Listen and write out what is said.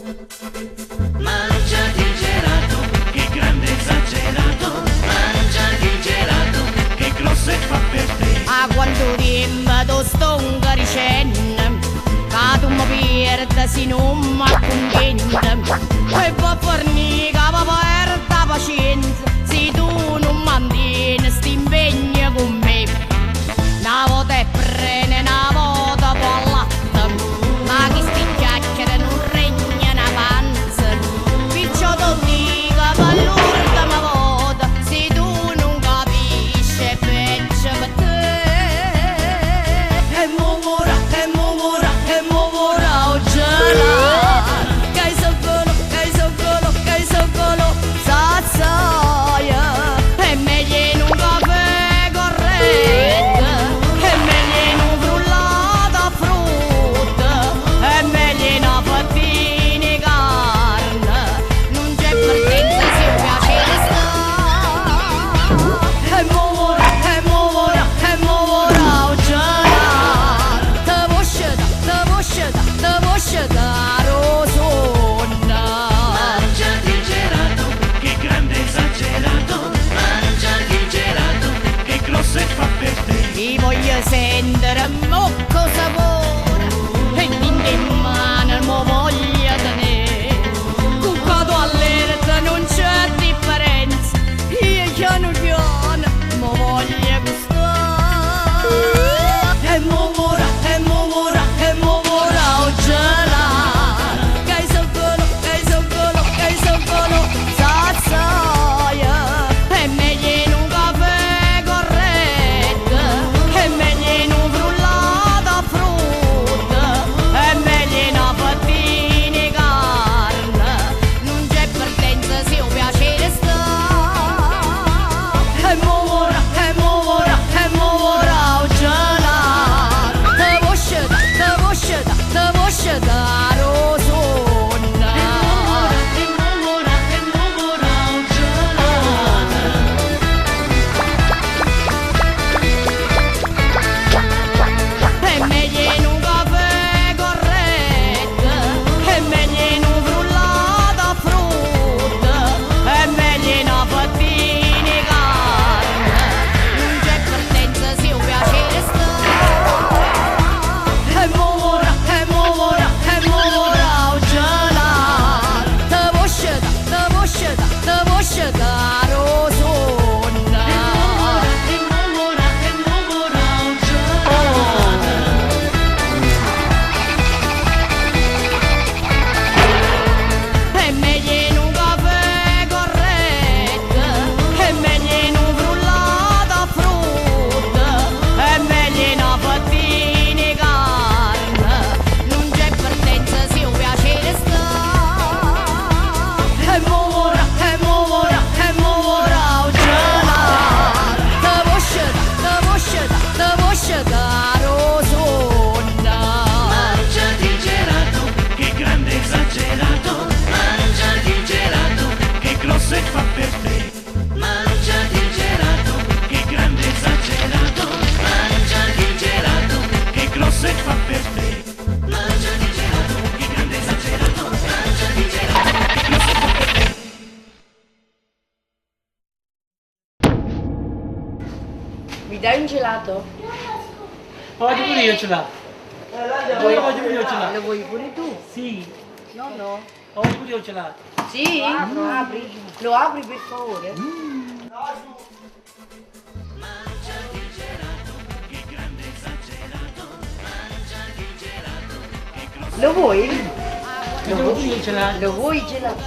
Mangiati il gelato, che grande esagerato. Mangiati il gelato, che grosso e fa per te. A quanto tempo sto dicendo che tu mi perdi se non mi accontenti. E va fornire che mi perda pazienza se tu non mantieni sti impegni con me. Una volta è prene, una volta poi latte, ma che sti chiacchiere non regnano avanza. Piccio tu dica per l'ultima volta, se tu non capisci è peggio per te. E mo ora, e mo ora, e mo ora ho gelato, che so quello, che so quello, che so quello, sazzaia. È meglio in un caffè corretto, è meglio in un frullato a frutta, è meglio in una fattina di carne, non c'è partenza se un piacere sta. E mo ora, e mo ora, e mo ora ho gelato, te voce da rosonna. Mangiati il gelato, che grande esagerato. Mangiati il gelato, che grosso e fa per te. Ti voglio sentire mocco sapore e in mano mo voglio tenere. Cuccato all'erta non c'è differenza, io piano piano mo voglio gustare. E mo ora, e mo ora, e mo ora ho gelato, che so quello, che so quello, che so quello, sazzaia. È meglio in un caffè corretto, è meglio in un frullato a frutta, è meglio in una fattina di carne, non c'è partenza se un piacere sta. E mo ora, e mo ora, e mo ora ho gelato, te voce da rosonna. E mo ora, e mo ora ho gelato. È meglio in un caffè corretto, è meglio in un frullato a frutta, è meglio in una fattina di carne, non c'è partenza se un piacere sta. E mo ora, e mo ora, e mo ora ho gelato, te voce da rosonna. E mo ora, e mo ora ho gelato. È meglio in un caffè corretto, è meglio in un frullato a frutta, è meglio in una fattina di carne, non c'è partenza se un piacere sta. E mo ora, e mo ora, e mo ora ho gelato, te voce da rosonna. Mangiati il gelato, che grande esagerato. Mangiati il gelato, che grosso e fa per te. Mangiati il gelato, che grande esagerato. Mangiati il gelato, che grosso e fa per te. Mangiati il gelato, che grande esagerato. Mangiati il gelato, che grosso e fa per te. Mi dai un gelato? Oggi pure io ce l'ho. Oggi pure io ce l'ho. Lo vuoi pure tu? Sì, No, no. oggi pure io ce l'ho. Sì? Apri. Lo apri per favore? Mangiati il gelato, che grande esagerato. Mangiati il gelato, che grosso. Lo vuoi? Oggi pure io ce l'ho. Lo vuoi gelato?